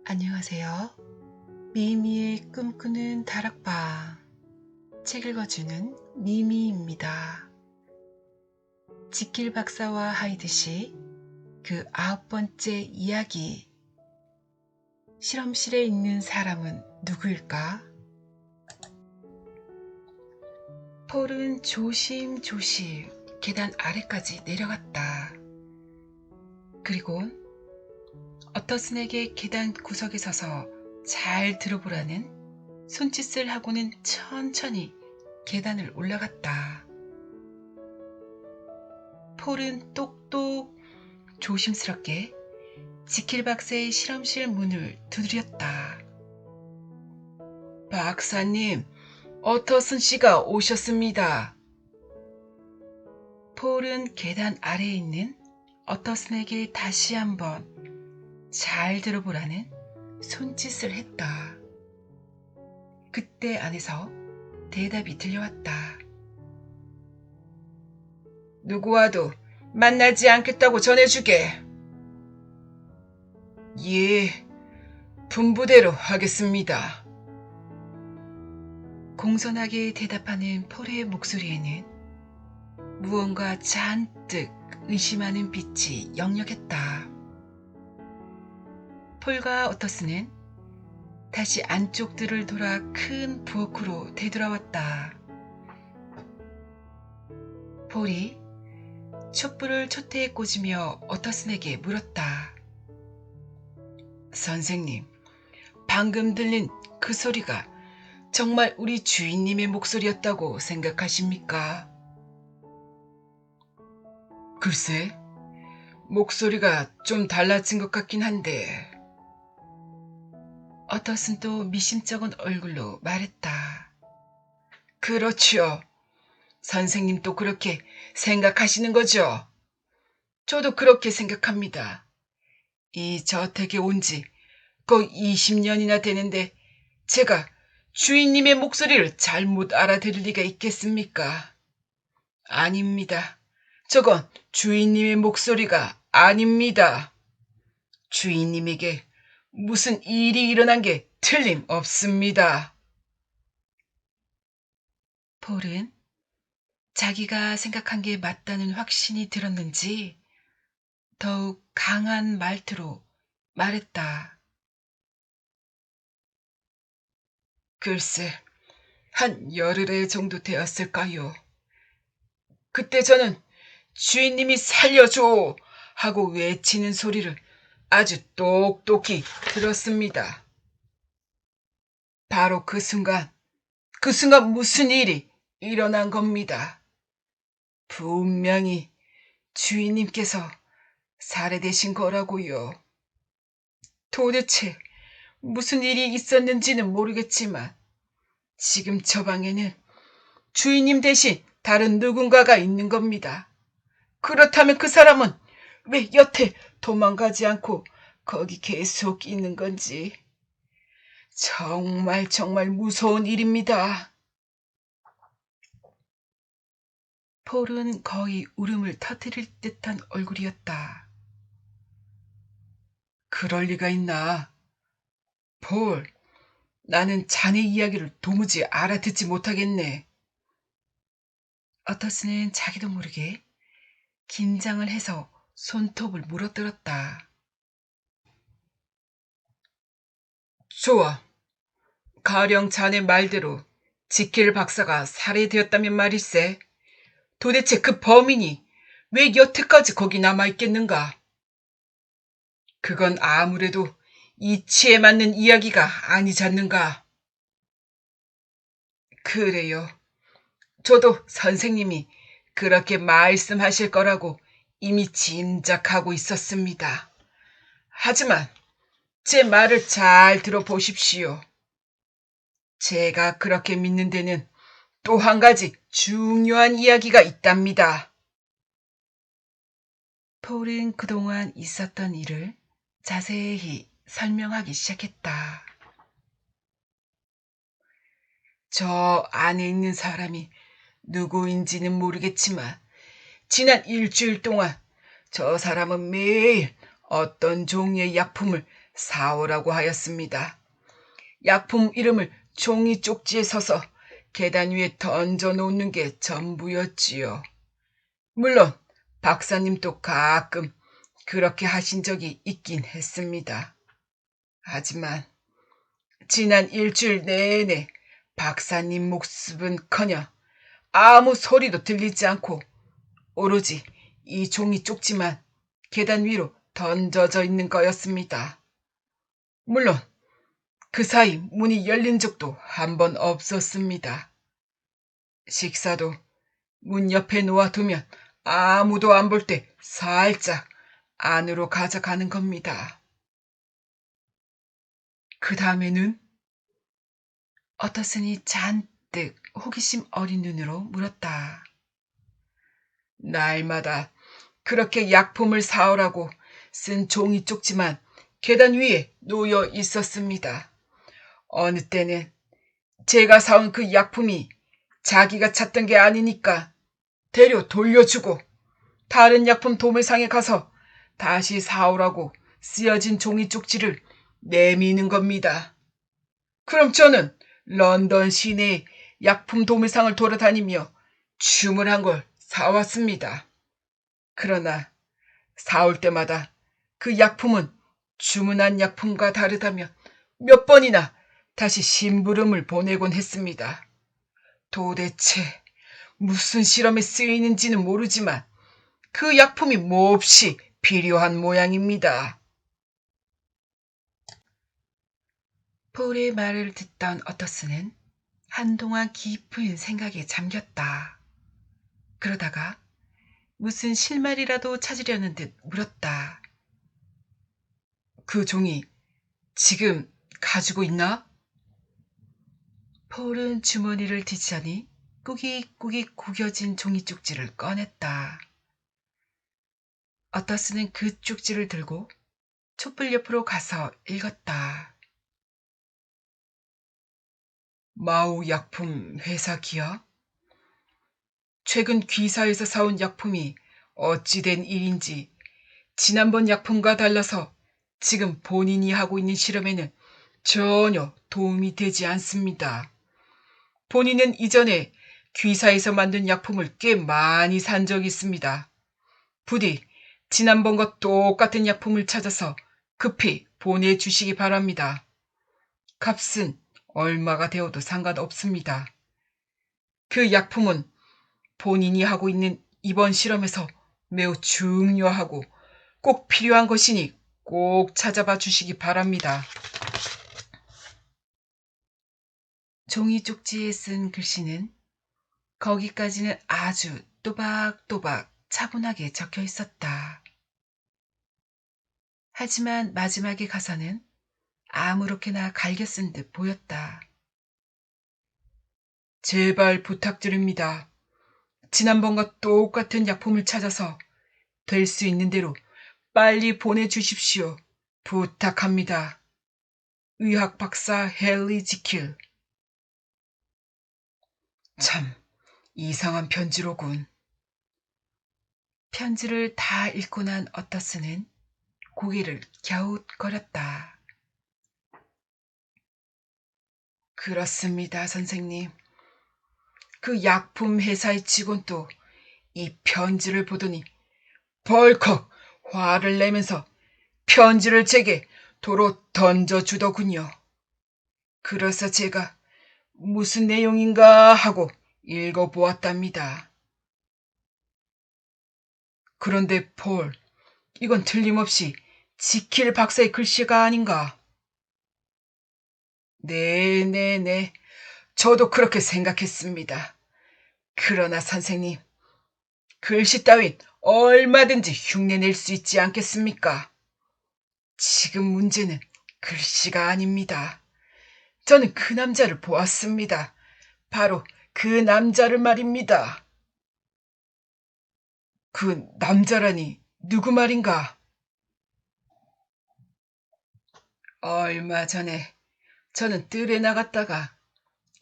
안녕하세요. 미미의 꿈꾸는 다락방 책 읽어주는 미미입니다. 지킬 박사와 하이드시 그 9번째 이야기. 실험실에 있는 사람은 누구일까? 폴은 조심조심 계단 아래까지 내려갔다. 그리고 어터슨에게 계단 구석에 서서 잘 들어보라는 손짓을 하고는 천천히 계단을 올라갔다. 폴은 똑똑 조심스럽게 지킬 박사의 실험실 문을 두드렸다. 박사님, 어터슨 씨가 오셨습니다. 폴은 계단 아래에 있는 어터슨에게 다시 한번 잘 들어보라는 손짓을 했다. 그때 안에서 대답이 들려왔다. 누구와도 만나지 않겠다고 전해주게. 예, 분부대로 하겠습니다. 공손하게 대답하는 폴의 목소리에는 무언가 잔뜩 의심하는 빛이 역력했다. 폴과 어터슨은 다시 안쪽 뜰을 돌아 큰 부엌으로 되돌아왔다. 폴이 촛불을 촛대에 꽂으며 어터슨에게 물었다. 선생님, 방금 들린 그 소리가 정말 우리 주인님의 목소리였다고 생각하십니까? 글쎄, 목소리가 좀 달라진 것 같긴 한데. 어터슨도 미심쩍은 얼굴로 말했다. 그렇죠. 선생님도 그렇게 생각하시는 거죠? 저도 그렇게 생각합니다. 이 저택에 온 지 거의 20년이나 되는데 제가 주인님의 목소리를 잘못 알아들을 리가 있겠습니까? 아닙니다. 저건 주인님의 목소리가 아닙니다. 주인님에게 무슨 일이 일어난 게 틀림없습니다. 폴은 자기가 생각한 게 맞다는 확신이 들었는지 더욱 강한 말투로 말했다. 글쎄, 한 열흘에 정도 되었을까요? 그때 저는 주인님이 살려줘 하고 외치는 소리를 아주 똑똑히 들었습니다. 바로 그 순간 무슨 일이 일어난 겁니다. 분명히 주인님께서 살해되신 거라고요. 도대체 무슨 일이 있었는지는 모르겠지만 지금 저 방에는 주인님 대신 다른 누군가가 있는 겁니다. 그렇다면 그 사람은 왜 여태 도망가지 않고 거기 계속 있는 건지. 정말 무서운 일입니다. 폴은 거의 울음을 터뜨릴 듯한 얼굴이었다. 그럴 리가 있나? 폴, 나는 자네 이야기를 도무지 알아듣지 못하겠네. 어터슨은 자기도 모르게 긴장을 해서 손톱을 물어뜯었다. 좋아. 가령 자네 말대로 지킬 박사가 살해되었다면 말일세. 도대체 그 범인이 왜 여태까지 거기 남아있겠는가? 그건 아무래도 이치에 맞는 이야기가 아니지 않는가? 그래요. 저도 선생님이 그렇게 말씀하실 거라고 이미 짐작하고 있었습니다. 하지만 제 말을 잘 들어보십시오. 제가 그렇게 믿는 데는 또 한 가지 중요한 이야기가 있답니다. 폴은 그동안 있었던 일을 자세히 설명하기 시작했다. 저 안에 있는 사람이 누구인지는 모르겠지만 지난 일주일 동안 저 사람은 매일 어떤 종류의 약품을 사오라고 하였습니다. 약품 이름을 종이 쪽지에 서서 계단 위에 던져 놓는 게 전부였지요. 물론 박사님도 가끔 그렇게 하신 적이 있긴 했습니다. 하지만 지난 일주일 내내 박사님 모습은커녕 아무 소리도 들리지 않고 오로지 이 종이 쪽지만 계단 위로 던져져 있는 거였습니다. 물론 그 사이 문이 열린 적도 한 번 없었습니다. 식사도 문 옆에 놓아두면 아무도 안 볼 때 살짝 안으로 가져가는 겁니다. 그 다음에는 어터슨이 잔뜩 호기심 어린 눈으로 물었다. 날마다 그렇게 약품을 사오라고 쓴 종이 쪽지만 계단 위에 놓여 있었습니다. 어느 때는 제가 사온 그 약품이 자기가 찾던 게 아니니까 데려 돌려주고 다른 약품 도매상에 가서 다시 사오라고 쓰여진 종이 쪽지를 내미는 겁니다. 그럼 저는 런던 시내 약품 도매상을 돌아다니며 주문한 걸 사왔습니다. 그러나 사올 때마다 그 약품은 주문한 약품과 다르다며 몇 번이나 다시 심부름을 보내곤 했습니다. 도대체 무슨 실험에 쓰이는지는 모르지만 그 약품이 몹시 필요한 모양입니다. 폴의 말을 듣던 어터슨은 한동안 깊은 생각에 잠겼다. 그러다가 무슨 실마리라도 찾으려는 듯 물었다. 그 종이 지금 가지고 있나? 폴은 주머니를 뒤치더니 꾸깃꾸깃 구겨진 종이 쪽지를 꺼냈다. 어터슨은 그 쪽지를 들고 촛불 옆으로 가서 읽었다. 마우 약품 회사 기업? 최근 귀사에서 사온 약품이 어찌된 일인지 지난번 약품과 달라서 지금 본인이 하고 있는 실험에는 전혀 도움이 되지 않습니다. 본인은 이전에 귀사에서 만든 약품을 꽤 많이 산 적이 있습니다. 부디 지난번과 똑같은 약품을 찾아서 급히 보내주시기 바랍니다. 값은 얼마가 되어도 상관없습니다. 그 약품은 본인이 하고 있는 이번 실험에서 매우 중요하고 꼭 필요한 것이니 꼭 찾아봐 주시기 바랍니다. 종이 쪽지에 쓴 글씨는 거기까지는 아주 또박또박 차분하게 적혀 있었다. 하지만 마지막에 가서는 아무렇게나 갈겨 쓴 듯 보였다. 제발 부탁드립니다. 지난번과 똑같은 약품을 찾아서 될 수 있는 대로 빨리 보내주십시오. 부탁합니다. 의학 박사 헨리 지킬. 참 이상한 편지로군. 편지를 다 읽고 난 어터슨은 고개를 갸웃거렸다. 그렇습니다, 선생님. 그 약품 회사의 직원도 이 편지를 보더니 벌컥 화를 내면서 편지를 제게 도로 던져주더군요. 그래서 제가 무슨 내용인가 하고 읽어보았답니다. 그런데 폴, 이건 틀림없이 지킬 박사의 글씨가 아닌가? 네네네, 저도 그렇게 생각했습니다. 그러나 선생님, 글씨 따윈 얼마든지 흉내낼 수 있지 않겠습니까? 지금 문제는 글씨가 아닙니다. 저는 그 남자를 보았습니다. 바로 그 남자를 말입니다. 그 남자라니 누구 말인가? 얼마 전에 저는 뜰에 나갔다가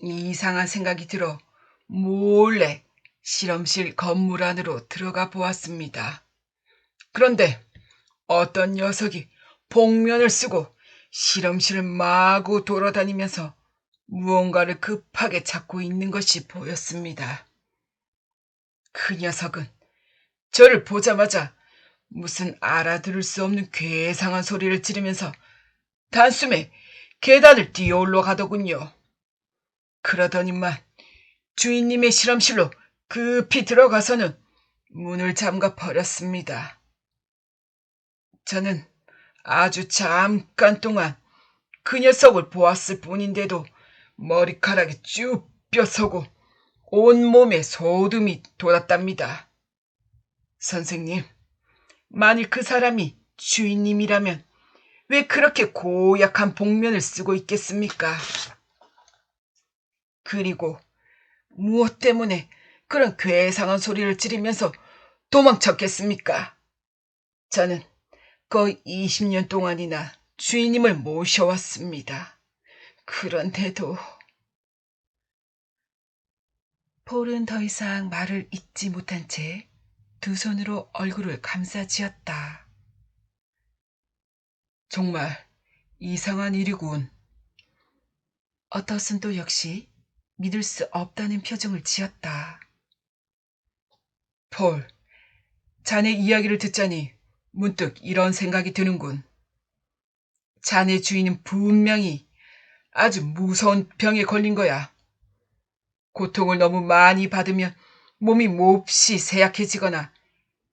이상한 생각이 들어 몰래 실험실 건물 안으로 들어가 보았습니다. 그런데 어떤 녀석이 복면을 쓰고 실험실을 마구 돌아다니면서 무언가를 급하게 찾고 있는 것이 보였습니다. 그 녀석은 저를 보자마자 무슨 알아들을 수 없는 괴상한 소리를 지르면서 단숨에 계단을 뛰어 올라가더군요. 그러더니만 주인님의 실험실로 급히 들어가서는 문을 잠가 버렸습니다. 저는 아주 잠깐 동안 그 녀석을 보았을 뿐인데도 머리카락이 쭉 뼈서고 온몸에 소름이 돋았답니다. 선생님, 만일 그 사람이 주인님이라면 왜 그렇게 고약한 복면을 쓰고 있겠습니까? 그리고 무엇 때문에 그런 괴상한 소리를 지르면서 도망쳤겠습니까? 저는 거의 20년 동안이나 주인님을 모셔왔습니다. 그런데도... 폴은 더 이상 말을 잇지 못한 채 두 손으로 얼굴을 감싸쥐었다. 정말 이상한 일이군. 어터슨도 역시 믿을 수 없다는 표정을 지었다. 폴, 자네 이야기를 듣자니 문득 이런 생각이 드는군. 자네 주인은 분명히 아주 무서운 병에 걸린 거야. 고통을 너무 많이 받으면 몸이 몹시 쇠약해지거나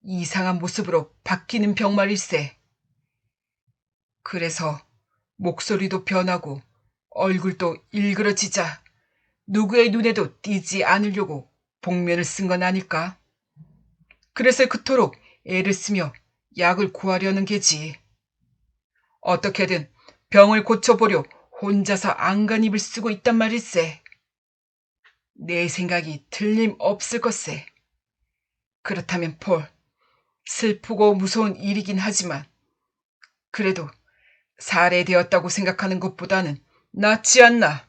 이상한 모습으로 바뀌는 병 말일세. 그래서 목소리도 변하고 얼굴도 일그러지자 누구의 눈에도 띄지 않으려고 복면을 쓴 건 아닐까? 그래서 그토록 애를 쓰며 약을 구하려는 게지. 어떻게든 병을 고쳐보려 혼자서 안간힘을 쓰고 있단 말일세. 내 생각이 틀림없을 것세. 그렇다면 폴, 슬프고 무서운 일이긴 하지만 그래도 살해되었다고 생각하는 것보다는 낫지 않나.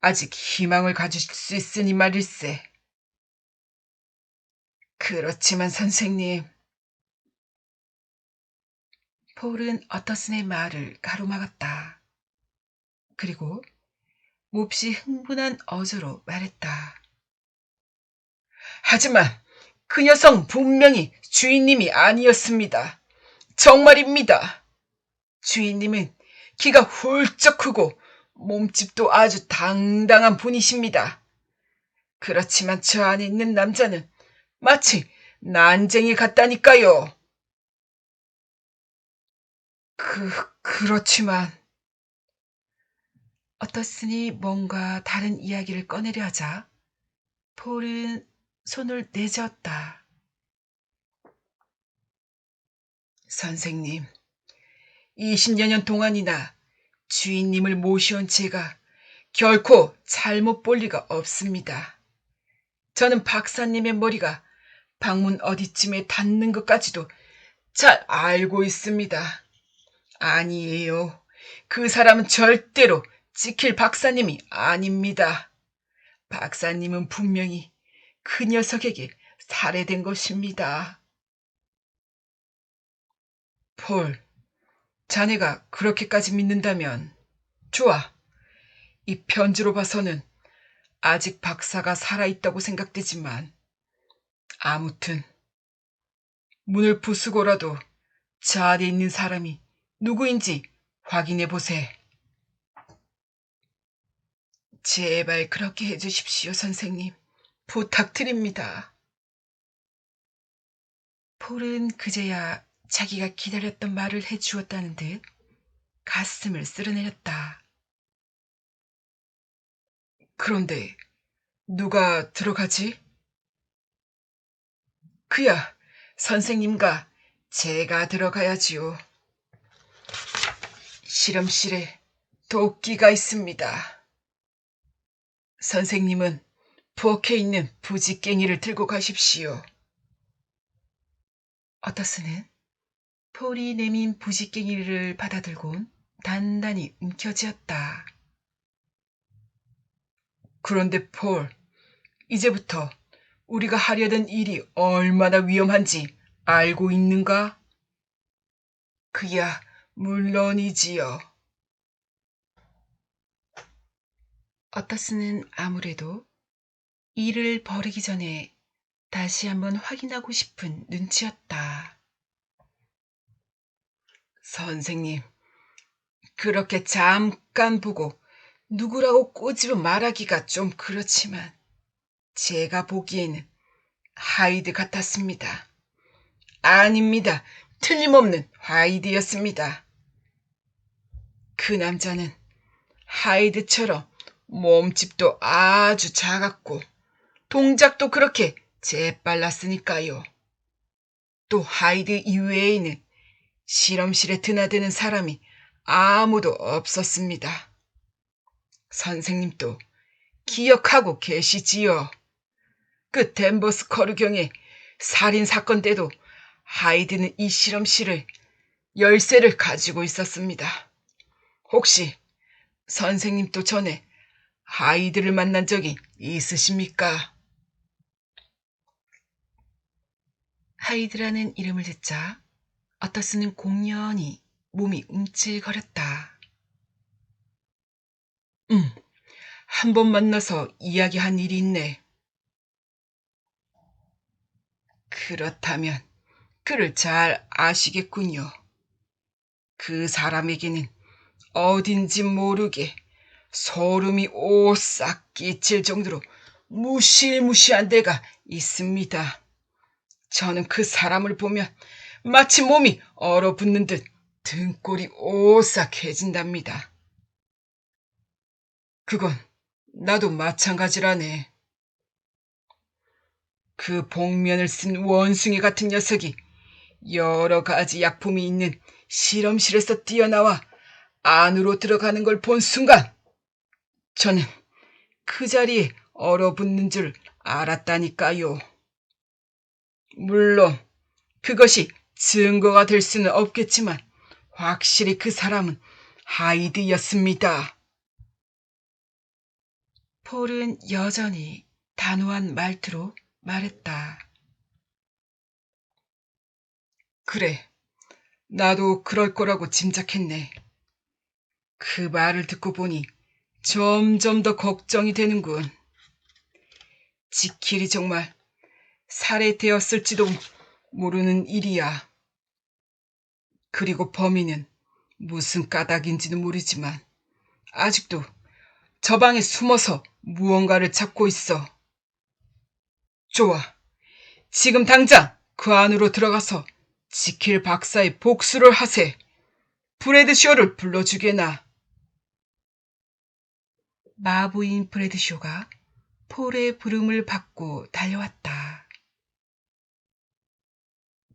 아직 희망을 가질 수 있으니 말일세. 그렇지만 선생님... 폴은 어터슨의 말을 가로막았다. 그리고 몹시 흥분한 어조로 말했다. 하지만 그 녀석 분명히 주인님이 아니었습니다. 정말입니다. 주인님은 키가 훌쩍 크고 몸집도 아주 당당한 분이십니다. 그렇지만 저 안에 있는 남자는 마치 난쟁이 같다니까요. 그렇지만... 어터슨이 뭔가 다른 이야기를 꺼내려 하자 폴은 손을 내저었다. 선생님, 20여 년 동안이나 주인님을 모셔온 제가 결코 잘못 볼 리가 없습니다. 저는 박사님의 머리가 방문 어디쯤에 닿는 것까지도 잘 알고 있습니다. 아니에요. 그 사람은 절대로 지킬 박사님이 아닙니다. 박사님은 분명히 그 녀석에게 살해된 것입니다. 폴, 자네가 그렇게까지 믿는다면 좋아. 이 편지로 봐서는 아직 박사가 살아있다고 생각되지만 아무튼 문을 부수고라도 저 안에 있는 사람이 누구인지 확인해 보세. 제발 그렇게 해주십시오, 선생님. 부탁드립니다. 폴은 그제야 자기가 기다렸던 말을 해주었다는 듯 가슴을 쓸어내렸다. 그런데 누가 들어가지? 그야 선생님과 제가 들어가야지요. 실험실에 도끼가 있습니다. 선생님은 부엌에 있는 부지깽이를 들고 가십시오. 어터슨은 폴이 내민 부지깽이를 받아들곤 단단히 움켜쥐었다. 그런데 폴, 이제부터 우리가 하려던 일이 얼마나 위험한지 알고 있는가? 그야 물론이지요. 어떠스는 아무래도 일을 벌이기 전에 다시 한번 확인하고 싶은 눈치였다. 선생님, 그렇게 잠깐 보고 누구라고 꼬집어 말하기가 좀 그렇지만 제가 보기에는 하이드 같았습니다. 아닙니다. 틀림없는 하이드였습니다. 그 남자는 하이드처럼 몸집도 아주 작았고 동작도 그렇게 재빨랐으니까요. 또 하이드 이외에는 실험실에 드나드는 사람이 아무도 없었습니다. 선생님도 기억하고 계시지요? 그 댄버스 커르경의 살인사건 때도 하이드는 이 실험실을 열쇠를 가지고 있었습니다. 혹시 선생님도 전에 하이드를 만난 적이 있으십니까? 하이드라는 이름을 듣자 어떠스는 공연히 몸이 움찔거렸다. 한 번 만나서 이야기한 일이 있네. 그렇다면 그를 잘 아시겠군요. 그 사람에게는 어딘지 모르게 소름이 오싹 끼칠 정도로 무시무시한 데가 있습니다. 저는 그 사람을 보면 마치 몸이 얼어붙는 듯 등골이 오싹해진답니다. 그건 나도 마찬가지라네. 그 복면을 쓴 원숭이 같은 녀석이 여러 가지 약품이 있는 실험실에서 뛰어나와 안으로 들어가는 걸 본 순간 저는 그 자리에 얼어붙는 줄 알았다니까요. 물론 그것이 증거가 될 수는 없겠지만 확실히 그 사람은 하이드였습니다. 폴은 여전히 단호한 말투로 말했다. 그래, 나도 그럴 거라고 짐작했네. 그 말을 듣고 보니 점점 더 걱정이 되는군. 지킬이 정말 살해되었을지도 모르는 일이야. 그리고 범인은 무슨 까닭인지는 모르지만 아직도 저 방에 숨어서 무언가를 찾고 있어. 좋아. 지금 당장 그 안으로 들어가서 지킬 박사의 복수를 하세. 브래드쇼를 불러주게나. 마부인 브래드쇼가 폴의 부름을 받고 달려왔다.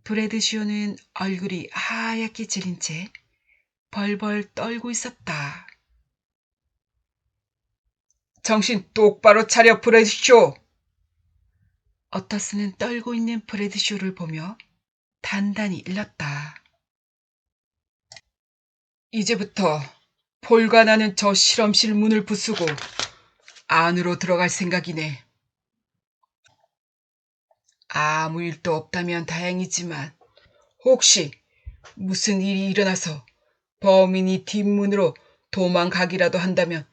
브래드쇼는 얼굴이 하얗게 질린 채 벌벌 떨고 있었다. 정신 똑바로 차려, 브래드쇼! 어떠스는 떨고 있는 브래드쇼를 보며 단단히 일렀다. 이제부터 폴과 나는 저 실험실 문을 부수고 안으로 들어갈 생각이네. 아무 일도 없다면 다행이지만 혹시 무슨 일이 일어나서 범인이 뒷문으로 도망가기라도 한다면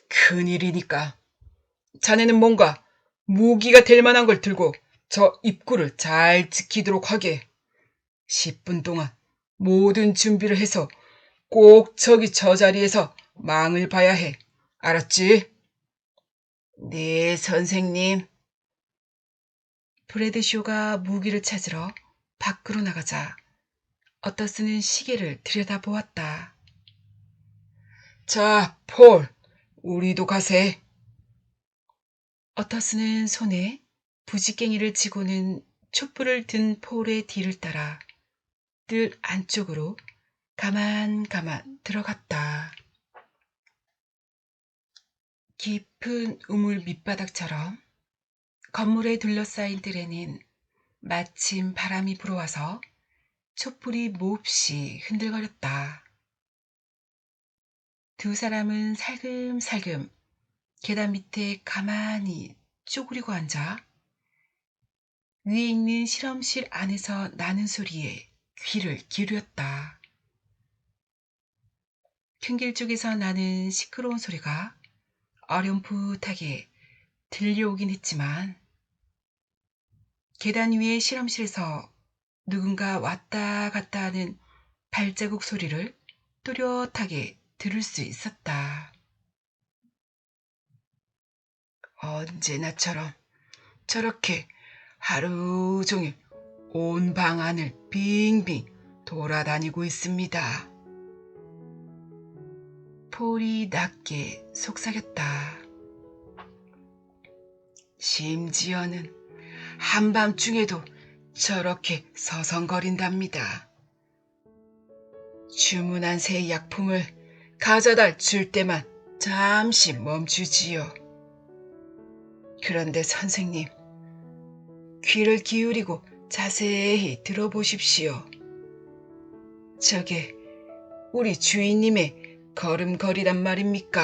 큰일이니까 자네는 뭔가 무기가 될 만한 걸 들고 저 입구를 잘 지키도록 하게. 10분 동안 모든 준비를 해서 꼭 저기 저 자리에서 망을 봐야 해. 알았지? 네, 선생님. 브래드쇼가 무기를 찾으러 밖으로 나가자 어떠스는 시계를 들여다보았다. 자, 폴, 우리도 가세. 어떠스는 손에 부지깽이를 쥐고는 촛불을 든 폴의 뒤를 따라 뜰 안쪽으로 가만 들어갔다. 깊은 우물 밑바닥처럼 건물에 둘러싸인 뜰에는 마침 바람이 불어와서 촛불이 몹시 흔들거렸다. 두 사람은 살금살금 계단 밑에 가만히 쪼그리고 앉아 위에 있는 실험실 안에서 나는 소리에 귀를 기울였다. 큰 길 쪽에서 나는 시끄러운 소리가 어렴풋하게 들려오긴 했지만 계단 위의 실험실에서 누군가 왔다 갔다 하는 발자국 소리를 또렷하게 들을 수 있었다. 언제나처럼 저렇게 하루 종일 온 방 안을 빙빙 돌아다니고 있습니다. 폴이 낮게 속삭였다. 심지어는 한밤중에도 저렇게 서성거린답니다. 주문한 새 약품을 가져다 줄 때만 잠시 멈추지요. 그런데 선생님, 귀를 기울이고 자세히 들어보십시오. 저게 우리 주인님의 걸음걸이란 말입니까?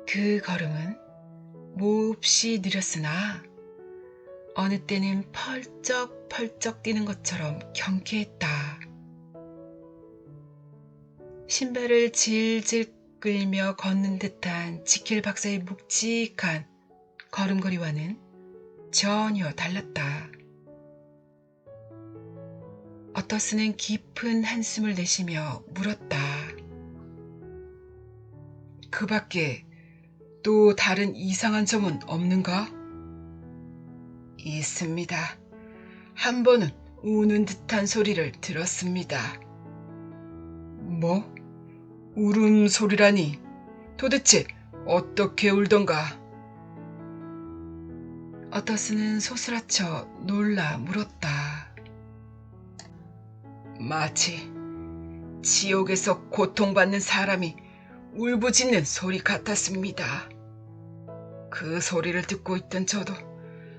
그 걸음은 몹시 느렸으나 어느 때는 펄쩍펄쩍 뛰는 것처럼 경쾌했다. 신발을 질질 끌며 걷는 듯한 지킬 박사의 묵직한 걸음걸이와는 전혀 달랐다. 어떠스는 깊은 한숨을 내쉬며 물었다. 그 밖에 또 다른 이상한 점은 없는가? 있습니다. 한 번은 우는 듯한 소리를 들었습니다. 뭐? 울음소리라니 도대체 어떻게 울던가? 어떠스는 소스라쳐 놀라 물었다. 마치 지옥에서 고통받는 사람이 울부짖는 소리 같았습니다. 그 소리를 듣고 있던 저도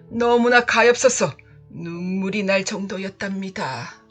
너무나 가엾어서 눈물이 날 정도였답니다.